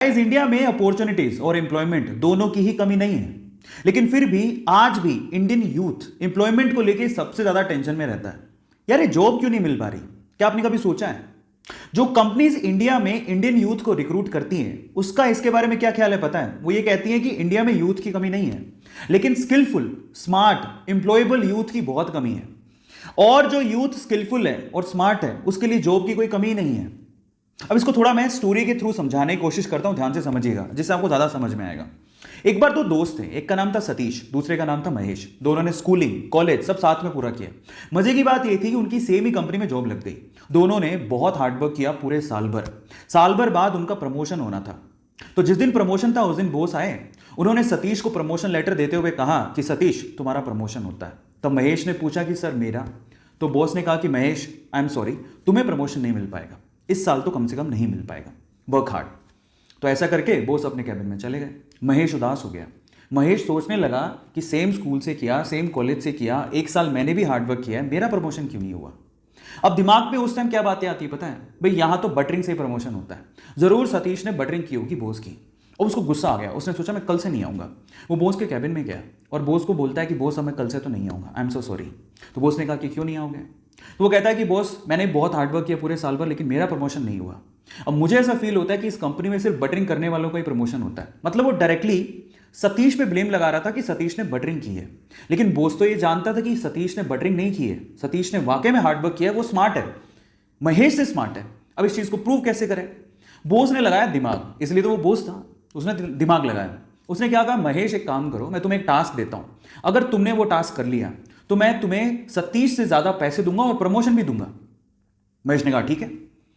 इस इंडिया में अपॉर्चुनिटीज और एम्प्लॉयमेंट दोनों की ही कमी नहीं है, लेकिन फिर भी आज भी इंडियन यूथ एम्प्लॉयमेंट को लेकर सबसे ज्यादा टेंशन में रहता है। यार ये जॉब क्यों नहीं मिल पा रही? क्या आपने कभी सोचा है? जो कंपनीज इंडिया में इंडियन यूथ को रिक्रूट करती हैं उसका इसके बारे में क्या ख्याल है पता है? वो ये कहती हैं कि इंडिया में यूथ की कमी नहीं है, लेकिन स्किलफुल, स्मार्ट, एम्प्लॉयबल यूथ की बहुत कमी है। और जो यूथ स्किलफुल है और स्मार्ट है उसके लिए जॉब की कोई कमी नहीं है। अब इसको थोड़ा मैं स्टोरी के थ्रू समझाने की कोशिश करता हूं, ध्यान से समझिएगा जिससे आपको ज्यादा समझ में आएगा। एक बार दो दोस्त थे, एक का नाम था सतीश, दूसरे का नाम था महेश। दोनों ने स्कूलिंग, कॉलेज सब साथ में पूरा किया। मजे की बात यह थी कि उनकी सेम ही कंपनी में जॉब लग गई। दोनों ने बहुत हार्डवर्क किया पूरे साल भर। साल भर बाद उनका प्रमोशन होना था। तो जिस दिन प्रमोशन था उस दिन बॉस आए। उन्होंने सतीश को प्रमोशन लेटर देते हुए कहा कि सतीश तुम्हारा प्रमोशन होता है। तब महेश ने पूछा कि सर मेरा? तो बॉस ने कहा कि महेश आई एम सॉरी, तुम्हें प्रमोशन नहीं मिल पाएगा, इस साल तो कम से कम नहीं मिल पाएगा, वर्क हार्ड। तो ऐसा करके बॉस अपने कैबिन में चले गए। महेश उदास हो गया। महेश सोचने लगा कि सेम स्कूल से किया, सेम कॉलेज से किया, एक साल मैंने भी हार्डवर्क किया है, मेरा प्रमोशन क्यों नहीं हुआ? अब दिमाग में उस टाइम क्या बातें आती है पता है? भाई यहां तो बटरिंग से प्रमोशन होता है, जरूर सतीश ने बटरिंग की होगी बॉस की। और उसको गुस्सा आ गया। उसने सोचा मैं कल से नहीं आऊंगा। वो बॉस के कैबिन में गया और बॉस को बोलता है कि बॉस अब मैं कल से तो नहीं आऊंगा, आई एम सो सॉरी। तो बॉस ने कहा कि क्यों नहीं आओगे? तो वो कहता है कि बॉस मैंने बहुत हार्डवर्क किया पूरे साल भर, लेकिन मेरा प्रमोशन नहीं हुआ। अब मुझे ऐसा फील होता है कि इस कंपनी में सिर्फ बटरिंग करने वालों का ही प्रमोशन होता है। मतलब वो डायरेक्टली सतीश पे ब्लेम लगा रहा था कि सतीश ने बटरिंग की है, लेकिन बॉस तो ये जानता था कि सतीश ने बटरिंग नहीं की है, सतीश ने वाकई में हार्डवर्क किया है, वो स्मार्ट है, महेश से स्मार्ट है। अब इस चीज को प्रूव कैसे करें? बॉस ने लगाया दिमाग, इसलिए तो वो बॉस था, उसने दिमाग लगाया। उसने क्या कहा, महेश एक काम करो, मैं तुम्हें एक टास्क देता हूं, अगर तुमने वो टास्क कर लिया तो मैं तुम्हें सतीश से ज्यादा पैसे दूंगा और प्रमोशन भी दूंगा। महेश ने कहा ठीक है।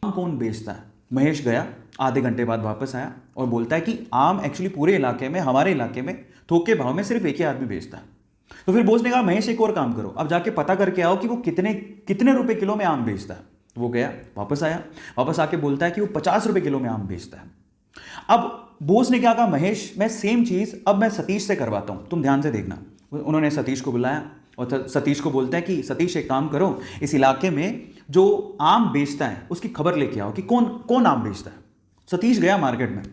आम कौन बेचता है? महेश गया, आधे घंटे बाद वापस आया और बोलता है कि आम एक्चुअली पूरे इलाके में, हमारे इलाके में थोक के भाव में सिर्फ एक ही आदमी बेचता है। तो फिर बॉस ने कहा महेश एक और काम करो, अब जाके पता करके आओ कि वो कितने कितने रुपए किलो में आम बेचता है। तो वो गया, वापस आया, वापस आके बोलता है कि वो 50 रुपए किलो में आम बेचता है। अब बॉस ने क्या कहा, महेश मैं सेम चीज अब मैं सतीश से करवाता हूं, तुम ध्यान से देखना। उन्होंने सतीश को बुलाया और सतीश को बोलता है कि सतीश एक काम करो, इस इलाके में जो आम बेचता है उसकी खबर लेके आओ कि कौन कौन आम बेचता है। सतीश गया मार्केट में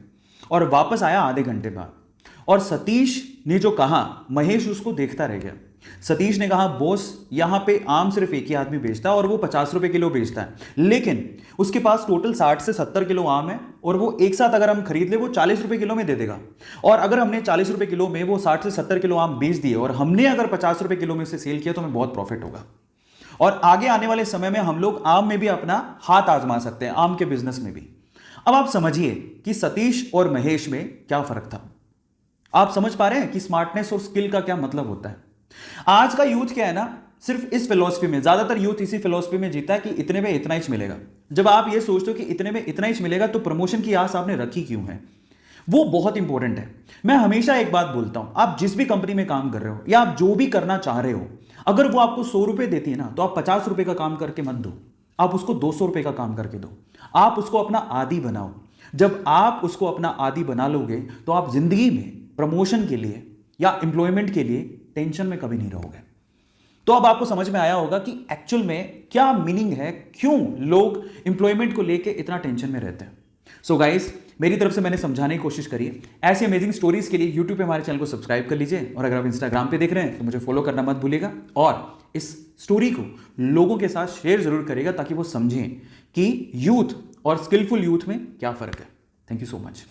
और वापस आया आधे घंटे बाद, और सतीश ने जो कहा महेश उसको देखता रह गया। सतीश ने कहा बॉस यहां पे आम सिर्फ एक ही आदमी बेचता है और वो 50 रुपए किलो बेचता है, लेकिन उसके पास टोटल 60 से 70 किलो आम है और वो एक साथ अगर हम खरीद ले वो 40 रुपए किलो में दे देगा। और अगर हमने 40 रुपए किलो में वो 60 से 70 किलो आम बेच दिए और हमने अगर 50 रुपए किलो में से सेल किया तो हमें बहुत प्रॉफिट होगा। और आगे आने वाले समय में हम लोग आम में भी अपना हाथ आजमा सकते हैं, आम के बिजनेस में भी। अब आप समझिए कि सतीश और महेश में क्या फर्क था। आप समझ पा रहे हैं कि स्मार्टनेस और स्किल का क्या मतलब होता है। आज का यूथ क्या है ना, सिर्फ इस फिलॉसफी में, ज्यादातर यूथ इसी फिलॉसफी में जीता है कि इतने में इतना ही मिलेगा। जब आप ये सोचते हो कि इतने में इतना ही मिलेगा तो प्रमोशन की आस आपने रखी क्यों है? वो बहुत इंपॉर्टेंट है। मैं हमेशा एक बात बोलता हूं, आप जिस भी कंपनी में काम कर रहे हो या आप जो भी करना चाह रहे हो, अगर वो आपको 100 रुपए देती है ना, तो आप 50 रुपए का काम करके मत दो, आप उसको 200 रुपए का काम करके दो। आप उसको अपना आदी बनाओ। जब आप उसको अपना आदी बना लोगे तो आप जिंदगी में प्रमोशन के लिए या एम्प्लॉयमेंट के लिए टेंशन में कभी नहीं रहोगे। तो अब आपको समझ में आया होगा कि एक्चुअल में क्या मीनिंग है, क्यों लोग एम्प्लॉयमेंट को लेके इतना टेंशन में रहते हैं। सो गाइस, मेरी तरफ से मैंने समझाने की कोशिश करी है। ऐसी अमेजिंग स्टोरीज के लिए यूट्यूब पे हमारे चैनल को सब्सक्राइब कर लीजिए, और अगर आप इंस्टाग्राम पे देख रहे हैं तो मुझे फॉलो करना मत भूलिएगा, और इस स्टोरी को लोगों के साथ शेयर जरूर करिएगा ताकि वो समझें कि यूथ और स्किलफुल यूथ में क्या फर्क है। Thank you so much.